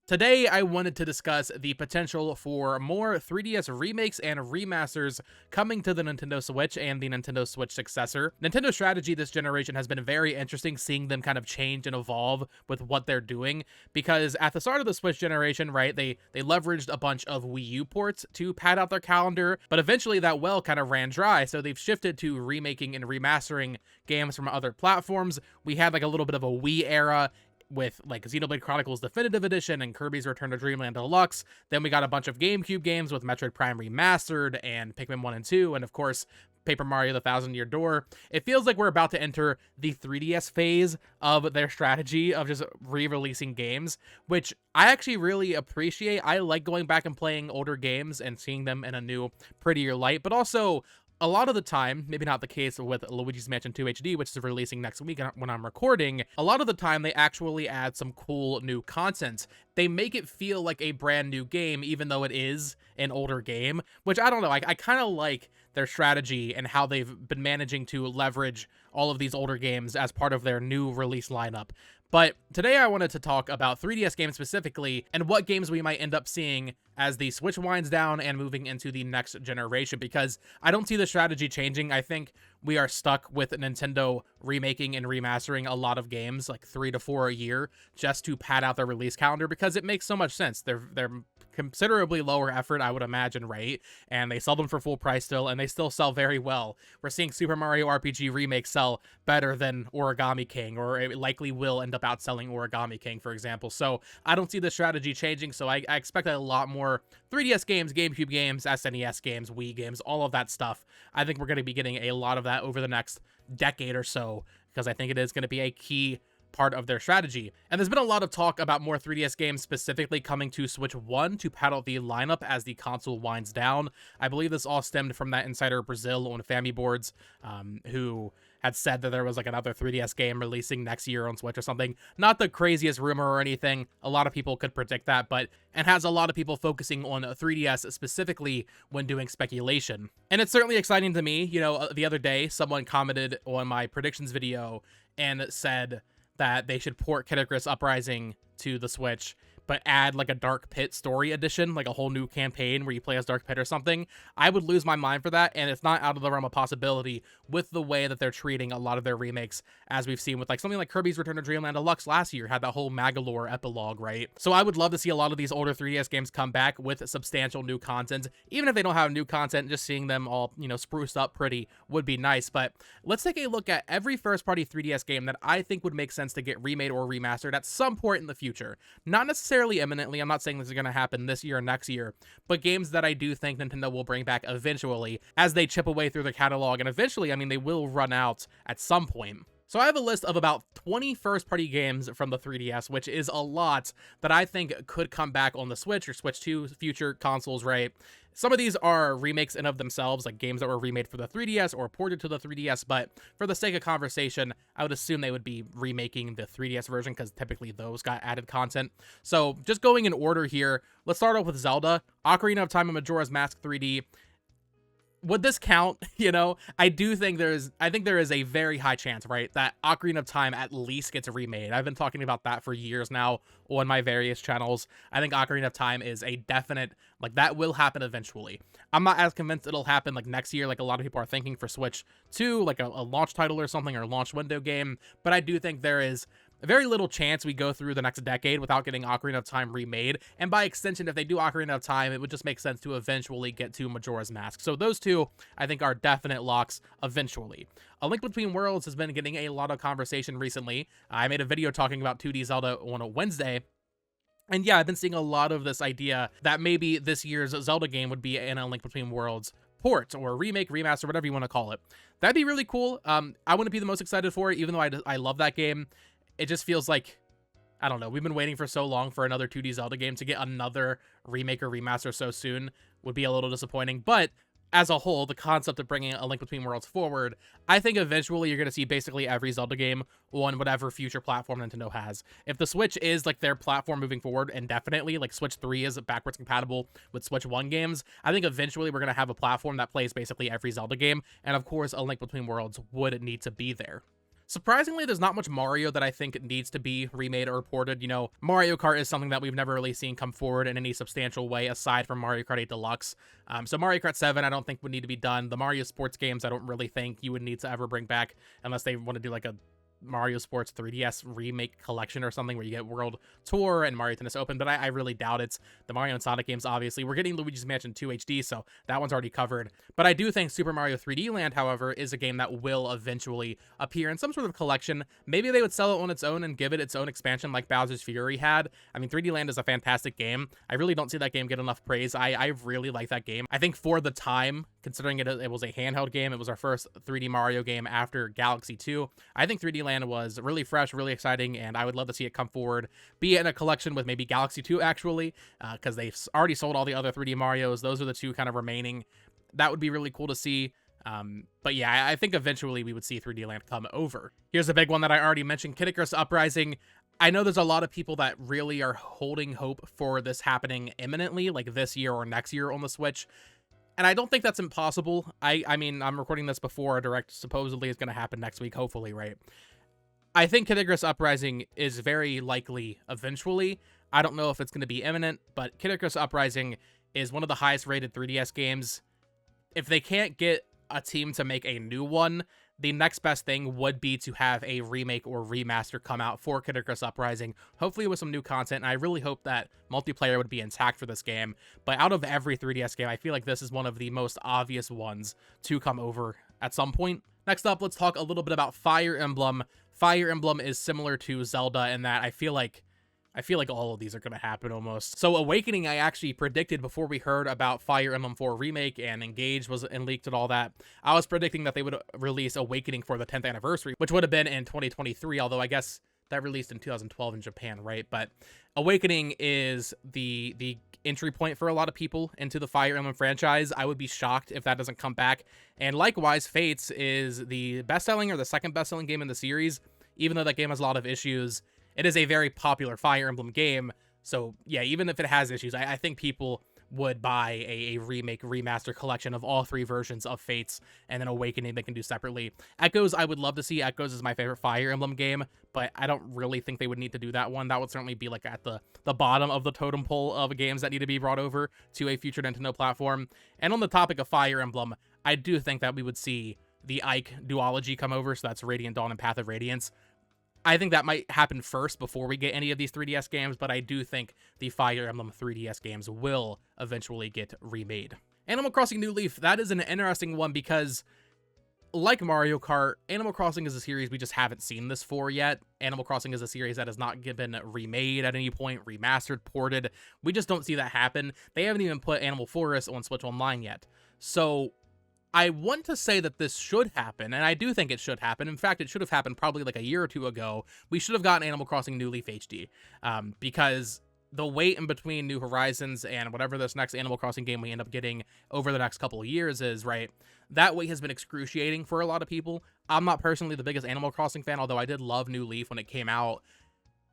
Today, I wanted to discuss the potential for more 3DS remakes and remasters coming to the Nintendo Switch and the Nintendo Switch successor. Nintendo's strategy this generation has been very interesting, seeing them kind of change and evolve with what they're doing, because at the start of the Switch generation, right, they leveraged a bunch of Wii U ports to pad out their calendar, but eventually that well kind of ran dry, so they've shifted to remaking and remastering games from other platforms. We had like a little bit of a Wii era with like Xenoblade Chronicles Definitive Edition and Kirby's Return to Dreamland Deluxe. Then we got a bunch of GameCube games with Metroid Prime Remastered and Pikmin 1 and 2, and of course, Paper Mario The Thousand Year Door. It feels like we're about to enter the 3DS phase of their strategy of just re-releasing games, which I actually really appreciate. I like going back and playing older games and seeing them in a new, prettier light, but also a lot of the time, maybe not the case with Luigi's Mansion 2 HD, which is releasing next week when I'm recording, a lot of the time they actually add some cool new content. They make it feel like a brand new game, even though it is an older game, which I don't know, I kind of like their strategy and how they've been managing to leverage all of these older games as part of their new release lineup. But today I wanted to talk about 3DS games specifically and what games we might end up seeing as the Switch winds down and moving into the next generation, because I don't see the strategy changing. I think we are stuck with Nintendo remaking and remastering a lot of games, like 3 to 4 a year, just to pad out their release calendar, because it makes so much sense. They're considerably lower effort, I would imagine, right? And they sell them for full price still, and they still sell very well. We're seeing Super Mario RPG Remake sell better than Origami King, or it likely will end up outselling Origami King, for example. So I don't see the strategy changing, so I expect a lot more 3DS games, GameCube games, SNES games, Wii games, all of that stuff. I think we're going to be getting a lot of that over the next decade or so, because I think it is going to be a key part of their strategy. And there's been a lot of talk about more 3DS games specifically coming to Switch 1 to pad out the lineup as the console winds down. I believe this all stemmed from that insider Brazil on Fami Boards, who had said that there was like another 3DS game releasing next year on Switch or something. Not the craziest rumor or anything. A lot of people could predict that, but and has a lot of people focusing on 3DS specifically when doing speculation. And it's certainly exciting to me. You know, the other day, someone commented on my predictions video and said that they should port Icarus Uprising to the Switch, but add like a Dark Pit story edition, like a whole new campaign where you play as Dark Pit or something. I would lose my mind for that, and it's not out of the realm of possibility with the way that they're treating a lot of their remakes, as we've seen with like something like Kirby's Return to Dreamland Deluxe last year, had that whole Magalore epilogue, right? So I would love to see a lot of these older 3DS games come back with substantial new content. Even if they don't have new content, just seeing them all, you know, spruced up pretty would be nice. But let's take a look at every first-party 3DS game that I think would make sense to get remade or remastered at some point in the future. Not necessarily imminently, I'm not saying this is going to happen this year or next year, but games that I do think Nintendo will bring back eventually as they chip away through their catalog, and eventually, I mean, they will run out at some point. So I have a list of about 20 first-party games from the 3DS, which is a lot, that I think could come back on the Switch or Switch 2 future consoles, right? Some of these are remakes in of themselves, like games that were remade for the 3DS or ported to the 3DS, but for the sake of conversation, I would assume they would be remaking the 3DS version, because typically those got added content. So just going in order here, let's start off with Zelda, Ocarina of Time and Majora's Mask 3D. Would this count? You know, I think there is a very high chance, right, that Ocarina of Time at least gets remade. I've been talking about that for years now on my various channels. I think Ocarina of Time is a definite, like, that will happen eventually. I'm not as convinced it'll happen like next year, like a lot of people are thinking for Switch 2, like a launch title or something, or a launch window game, but I do think there is very little chance we go through the next decade without getting Ocarina of Time remade, and by extension, if they do Ocarina of Time, it would just make sense to eventually get to Majora's Mask. So those two, I think, are definite locks eventually. A Link Between Worlds has been getting a lot of conversation recently. I made a video talking about 2D Zelda on a Wednesday, and yeah, I've been seeing a lot of this idea that maybe this year's Zelda game would be in A Link Between Worlds port or remake, remaster, whatever you want to call it. That'd be really cool. I wouldn't be the most excited for it, even though I love that game. It just feels like, I don't know, we've been waiting for so long for another 2D Zelda game. To get another remake or remaster so soon would be a little disappointing, but as a whole, the concept of bringing A Link Between Worlds forward, I think eventually you're going to see basically every Zelda game on whatever future platform Nintendo has. If the Switch is like their platform moving forward indefinitely, like Switch 3 is backwards compatible with Switch 1 games, I think eventually we're going to have a platform that plays basically every Zelda game, and of course A Link Between Worlds would need to be there. Surprisingly, there's not much Mario that I think needs to be remade or ported. You know, Mario Kart is something that we've never really seen come forward in any substantial way aside from Mario Kart 8 Deluxe. So Mario Kart 7, I don't think would need to be done. The Mario sports games, I don't really think you would need to ever bring back unless they want to do like a Mario Sports 3DS remake collection or something where you get World Tour and Mario Tennis Open, but I really doubt it's the Mario and Sonic games. Obviously, we're getting Luigi's Mansion 2 HD, so that one's already covered. But I do think Super Mario 3D Land, however, is a game that will eventually appear in some sort of collection. Maybe they would sell it on its own and give it its own expansion like Bowser's Fury had. I mean, 3D Land is a fantastic game. I really don't see that game get enough praise. I really like that game. I think for the time, considering it was a handheld game, it was our first 3D Mario game after Galaxy 2. I think 3D Land was really fresh, really exciting, and I would love to see it come forward, be it in a collection with maybe Galaxy 2 actually, because they've already sold all the other 3D Marios. Those are the two kind of remaining. That would be really cool to see. But yeah, I think eventually we would see 3D Land come over. Here's a big one that I already mentioned, Kid Icarus Uprising. I know there's a lot of people that really are holding hope for this happening imminently, like this year or next year on the Switch. And I don't think that's impossible. I mean, I'm recording this before a Direct supposedly is going to happen next week, hopefully, right? I think Kid Icarus Uprising is very likely eventually. I don't know if it's going to be imminent, but Kid Icarus Uprising is one of the highest rated 3DS games. If they can't get a team to make a new one, the next best thing would be to have a remake or remaster come out for Kid Icarus Uprising, hopefully with some new content, and I really hope that multiplayer would be intact for this game. But out of every 3DS game, I feel like this is one of the most obvious ones to come over at some point. Next up, let's talk a little bit about Fire Emblem. Fire Emblem is similar to Zelda in that I feel like all of these are going to happen almost. So Awakening, I actually predicted before we heard about Fire Emblem 4 Remake and Engage was and leaked and all that. I was predicting that they would release Awakening for the 10th anniversary, which would have been in 2023, although I guess that released in 2012 in Japan, right? But Awakening is the entry point for a lot of people into the Fire Emblem franchise. I would be shocked if that doesn't come back. And likewise, Fates is the best-selling or the second best-selling game in the series. Even though that game has a lot of issues, it is a very popular Fire Emblem game. So yeah, even if it has issues, I think people would buy a remake, remaster collection of all three versions of Fates, and then Awakening they can do separately. Echoes, I would love to see. Echoes is my favorite Fire Emblem game, but I don't really think they would need to do that one. That would certainly be like at the bottom of the totem pole of games that need to be brought over to a future Nintendo platform. And on the topic of Fire Emblem, I do think that we would see the Ike duology come over, so that's Radiant Dawn and Path of Radiance. I think that might happen first before we get any of these 3DS games, but I do think the Fire Emblem 3DS games will eventually get remade. Animal Crossing New Leaf, that is an interesting one because, like Mario Kart, Animal Crossing is a series we just haven't seen this for yet. Animal Crossing is a series that has not been remade at any point, remastered, ported. We just don't see that happen. They haven't even put Animal Forest on Switch Online yet. So I want to say that this should happen, and I do think it should happen. In fact, it should have happened probably like a year or two ago. We should have gotten Animal Crossing New Leaf HD, because the wait in between New Horizons and whatever this next Animal Crossing game we end up getting over the next couple of years is, right, that wait has been excruciating for a lot of people. I'm not personally the biggest Animal Crossing fan, although I did love New Leaf when it came out.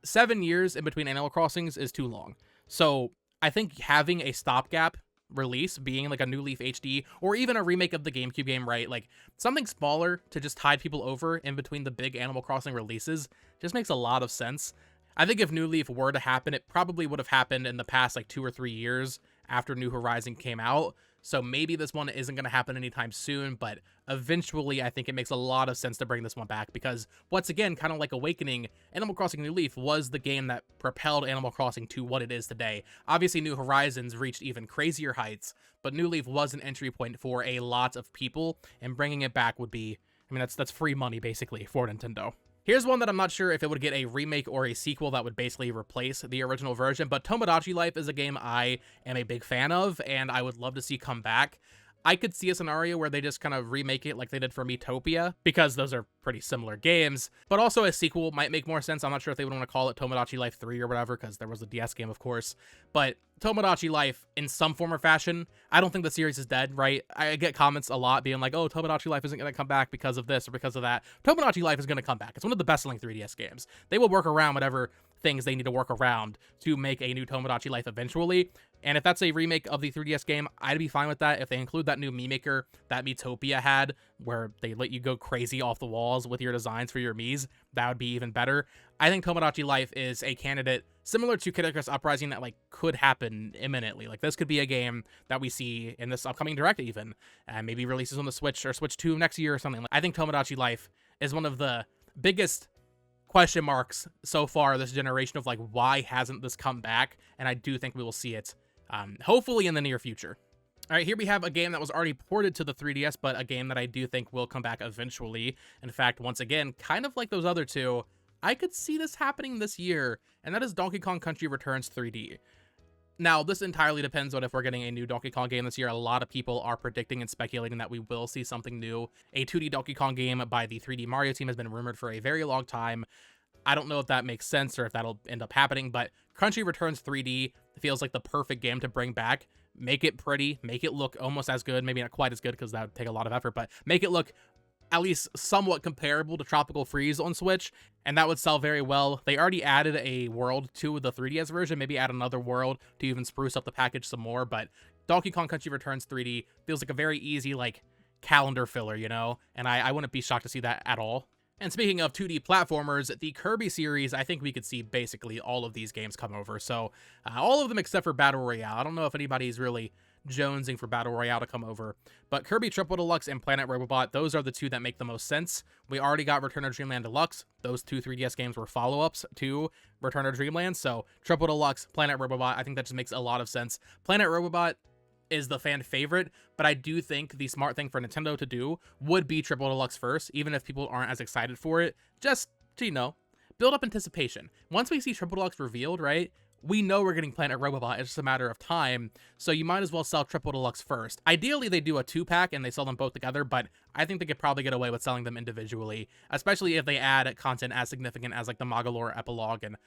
7 years in between Animal Crossings is too long. So I think having a stopgap release being like a New Leaf HD or even a remake of the GameCube game, right? Like something smaller to just tide people over in between the big Animal Crossing releases just makes a lot of sense. I think if New Leaf were to happen, it probably would have happened in the past like 2 or 3 years after New Horizon came out. So maybe this one isn't going to happen anytime soon, but eventually I think it makes a lot of sense to bring this one back because, once again, kind of like Awakening, Animal Crossing New Leaf was the game that propelled Animal Crossing to what it is today. Obviously, New Horizons reached even crazier heights, but New Leaf was an entry point for a lot of people, and bringing it back would be, I mean, that's free money, basically, for Nintendo. Here's one that I'm not sure if it would get a remake or a sequel that would basically replace the original version, but Tomodachi Life is a game I am a big fan of, and I would love to see come back. I could see a scenario where they just kind of remake it like they did for Miitopia, because those are pretty similar games, but also a sequel might make more sense. I'm not sure if they would want to call it Tomodachi Life 3 or whatever, because there was a DS game, of course, but Tomodachi Life, in some form or fashion, I don't think the series is dead, right? I get comments a lot being like, oh, Tomodachi Life isn't going to come back because of this or because of that. Tomodachi Life is going to come back. It's one of the best-selling 3DS games. They will work around whatever things they need to work around to make a new Tomodachi Life eventually. And if that's a remake of the 3DS game, I'd be fine with that. If they include that new Mii Maker that Miitopia had, where they let you go crazy off the walls with your designs for your Miis, that would be even better. I think Tomodachi Life is a candidate similar to Icarus Uprising that, like, could happen imminently. Like, this could be a game that we see in this upcoming Direct even, and maybe releases on the Switch or Switch 2 next year or something. I think Tomodachi Life is one of the biggest question marks so far this generation of, like, why hasn't this come back? And I do think we will see it hopefully in the near future. All right, here we have a game that was already ported to the 3DS, but a game that I do think will come back eventually. In fact, once again, kind of like those other two, I could see this happening this year, and that is Donkey Kong Country Returns 3D. Now, this entirely depends on if we're getting a new Donkey Kong game this year. A lot of people are predicting and speculating that we will see something new. A 2D Donkey Kong game by the 3D Mario team has been rumored for a very long time. I don't know if that makes sense or if that'll end up happening, but Country Returns 3D feels like the perfect game to bring back. Make it pretty, make it look almost as good, maybe not quite as good because that would take a lot of effort, but make it look at least somewhat comparable to Tropical Freeze on Switch, and that would sell very well. They already added a world to the 3DS version, maybe add another world to even spruce up the package some more, but Donkey Kong Country Returns 3D feels like a very easy, like, calendar filler, you know? And I wouldn't be shocked to see that at all. And speaking of 2D platformers, the Kirby series, I think we could see basically all of these games come over. So all of them except for Battle Royale. I don't know if anybody's really jonesing for Battle Royale to come over. But Kirby Triple Deluxe and Planet Robobot, those are the two that make the most sense. We already got Return of Dreamland Deluxe. Those two 3DS games were follow-ups to Return of Dreamland. So Triple Deluxe, Planet Robobot, I think that just makes a lot of sense. Planet Robobot is the fan favorite, but I do think the smart thing for Nintendo to do would be Triple Deluxe first, even if people aren't as excited for it, just to, you know, build up anticipation. Once we see Triple Deluxe revealed, right, we know we're getting Planet Robobot. It's just a matter of time, so you might as well sell Triple Deluxe first. Ideally, they do a 2-pack and they sell them both together, but I think they could probably get away with selling them individually, especially if they add content as significant as, like, the Magalore Epilogue and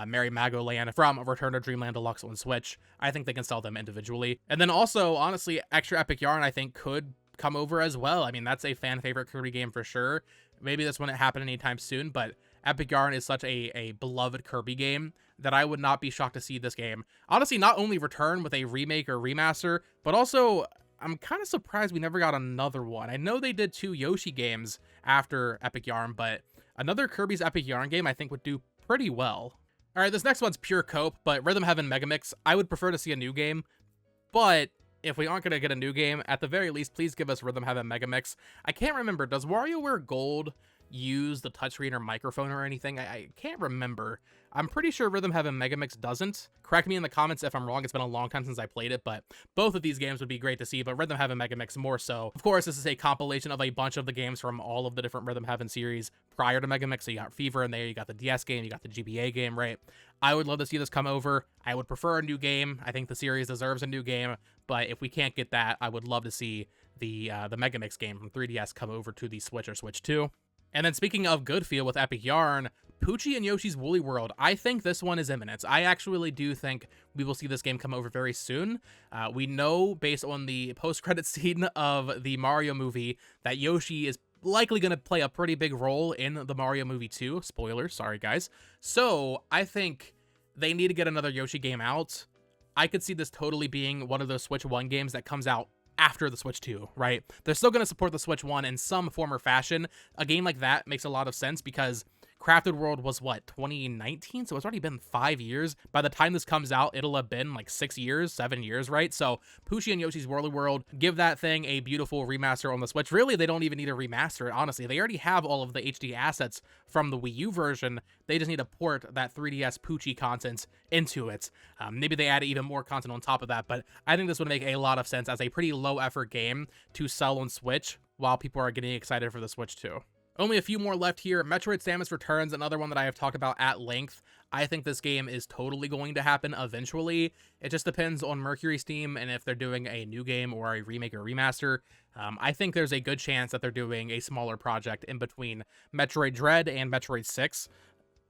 Merry Magoland from Return of Dreamland Deluxe on Switch. I think they can sell them individually. And then also, honestly, Extra Epic Yarn, I think, could come over as well. I mean, that's a fan favorite Kirby game for sure. Maybe this wouldn't happen anytime soon, but Epic Yarn is such a beloved Kirby game that I would not be shocked to see this game honestly not only return with a remake or remaster, but also I'm kind of surprised we never got another one. I know they did 2 Yoshi games after Epic Yarn, but another Kirby's Epic Yarn game I think would do pretty well. All right, this next one's pure cope, but Rhythm Heaven MegaMix, I would prefer to see a new game, but if we aren't going to get a new game, at the very least, please give us Rhythm Heaven MegaMix. I can't remember, does WarioWare Gold use the touchscreen or microphone or anything? I can't remember. I'm pretty sure Rhythm Heaven MegaMix doesn't. Correct me in the comments if I'm wrong. It's been a long time since I played it, but both of these games would be great to see, but Rhythm Heaven MegaMix more so. Of course, this is a compilation of a bunch of the games from all of the different Rhythm Heaven series prior to MegaMix. So you got Fever in there, you got the DS game, you got the GBA game, right? I would love to see this come over. I would prefer a new game. I think the series deserves a new game, but if we can't get that, I would love to see the MegaMix game from 3DS come over to the Switch or Switch 2. And then speaking of good feel with Epic Yarn, Poochie and Yoshi's Woolly World, I think this one is imminent. I actually do think we will see this game come over very soon. We know, based on the post-credit scene of the Mario movie, that Yoshi is likely going to play a pretty big role in the Mario movie 2. Spoilers, sorry guys. So I think they need to get another Yoshi game out. I could see this totally being one of those Switch 1 games that comes out after the Switch 2, right? They're still going to support the Switch 1 in some form or fashion. A game like that makes a lot of sense because Crafted World was, what, 2019? So it's already been 5 years. By the time this comes out, it'll have been like 6 years, 7 years, right? So Poochie and Yoshi's Woolly World, give that thing a beautiful remaster on the Switch. Really, they don't even need to remaster it, honestly. They already have all of the HD assets from the Wii U version. They just need to port that 3DS Poochie content into it. Maybe they add even more content on top of that, but I think this would make a lot of sense as a pretty low-effort game to sell on Switch while people are getting excited for the Switch 2. Only a few more left here. Metroid Samus Returns, another one that I have talked about at length. I think this game is totally going to happen eventually. It just depends on Mercury's team and if they're doing a new game or a remake or remaster. I think there's a good chance that they're doing a smaller project in between Metroid Dread and Metroid 6.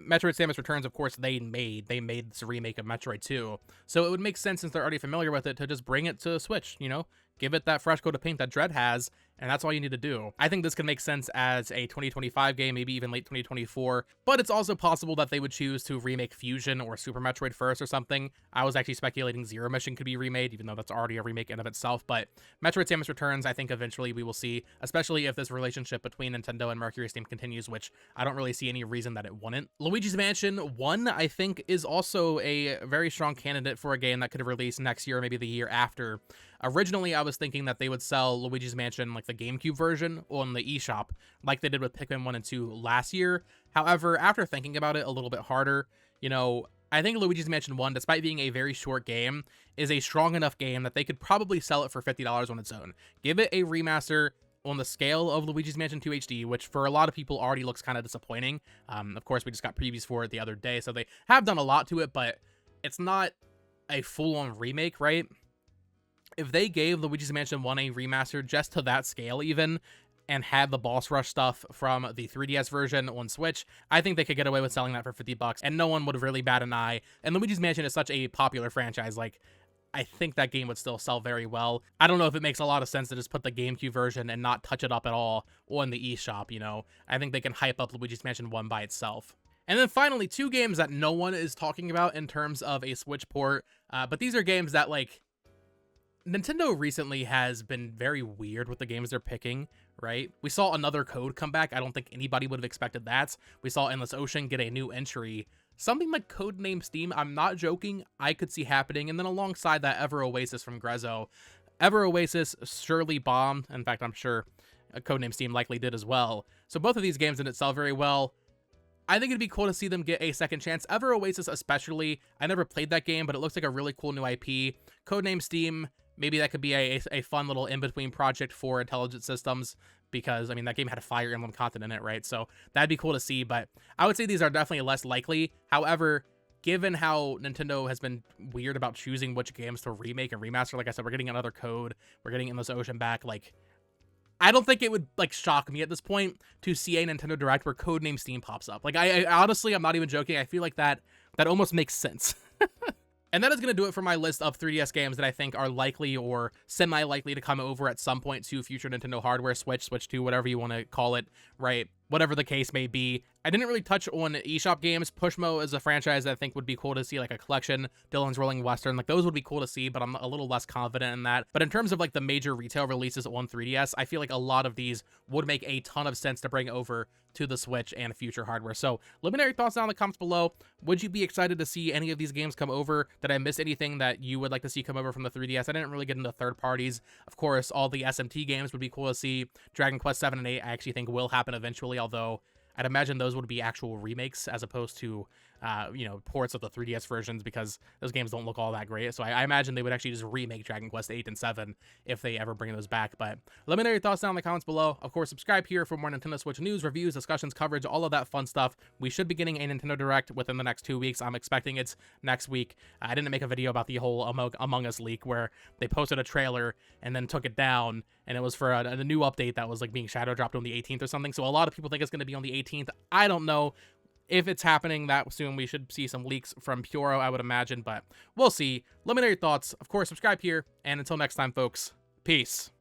Metroid Samus Returns, of course, they made this remake of Metroid 2. So it would make sense, since they're already familiar with it, to just bring it to Switch, you know? give it that fresh coat of paint that Dread has, and that's all you need to do. I think this can make sense as a 2025 game, maybe even late 2024, but it's also possible that they would choose to remake Fusion or Super Metroid first or something. I was actually speculating Zero Mission could be remade, even though that's already a remake in of itself, but Metroid Samus Returns, I think eventually we will see, especially if this relationship between Nintendo and Mercury Steam continues, which I don't really see any reason that it wouldn't. Luigi's Mansion 1, I think, is also a very strong candidate for a game that could release next year or maybe the year after. Originally, I was thinking that they would sell Luigi's Mansion, like the GameCube version, on the eShop, like they did with Pikmin 1 and 2 last year. However, after thinking about it a little bit harder, you know, I think Luigi's Mansion 1, despite being a very short game, is a strong enough game that they could probably sell it for $50 on its own. Give it a remaster on the scale of Luigi's Mansion 2 HD, which for a lot of people already looks kind of disappointing. Of course, we just got previews for it the other day, so they have done a lot to it, but it's not a full-on remake, right? If they gave Luigi's Mansion 1 a remaster just to that scale even, and had the boss rush stuff from the 3DS version on Switch, I think they could get away with selling that for $50, and no one would really bat an eye. And Luigi's Mansion is such a popular franchise, like, I think that game would still sell very well. I don't know if it makes a lot of sense to just put the GameCube version and not touch it up at all on the eShop, you know? I think they can hype up Luigi's Mansion 1 by itself. And then finally, two games that no one is talking about in terms of a Switch port, but these are games that, like, Nintendo recently has been very weird with the games they're picking, right? We saw another Code come back. I don't think anybody would have expected that. We saw Endless Ocean get a new entry. Something like Codename Steam, I'm not joking, I could see happening. And then alongside that, Ever Oasis from Grezzo. Ever Oasis surely bombed. In fact, I'm sure Codename Steam likely did as well. So both of these games didn't sell very well. I think it'd be cool to see them get a second chance. Ever Oasis especially. I never played that game, but it looks like a really cool new IP. Codename Steam, maybe that could be a fun little in-between project for Intelligent Systems, because, I mean, that game had a Fire Emblem content in it, right? So that'd be cool to see, but I would say these are definitely less likely. However, given how Nintendo has been weird about choosing which games to remake and remaster, like I said, we're getting another Code, we're getting Endless Ocean back, like, I don't think it would, like, shock me at this point to see a Nintendo Direct where Codename Steam pops up. Like, I honestly, I'm not even joking, I feel like that almost makes sense. And that is going to do it for my list of 3DS games that I think are likely or semi-likely to come over at some point to future Nintendo hardware, Switch 2, whatever you want to call it, right? Whatever the case may be. I didn't really touch on eShop games. Pushmo is a franchise that I think would be cool to see, like a collection. Dylan's Rolling Western, like those would be cool to see, but I'm a little less confident in that. But in terms of like the major retail releases on 3DS, I feel like a lot of these would make a ton of sense to bring over to the Switch and future hardware. So let me know your thoughts down in the comments below. Would you be excited to see any of these games come over? Did I miss anything that you would like to see come over from the 3DS? I didn't really get into third parties. Of course, all the SMT games would be cool to see. Dragon Quest 7 and 8 I actually think will happen eventually, although I'd imagine those would be actual remakes as opposed to, you know, ports of the 3DS versions, because those games don't look all that great. So I imagine they would actually just remake Dragon Quest 8 and 7 if they ever bring those back. But let me know your thoughts down in the comments below. Of course, subscribe here for more Nintendo Switch news, reviews, discussions, coverage, all of that fun stuff. We should be getting a Nintendo Direct within the next 2 weeks. I'm expecting it's next week. I didn't make a video about the whole Among Us leak where they posted a trailer and then took it down, and it was for a new update that was like being shadow dropped on the 18th or something. So a lot of people think it's going to be on the 18th. I don't know if it's happening that soon. We should see some leaks from Puro, I would imagine, but we'll see. Let me know your thoughts. Of course, subscribe here, and until next time, folks, peace.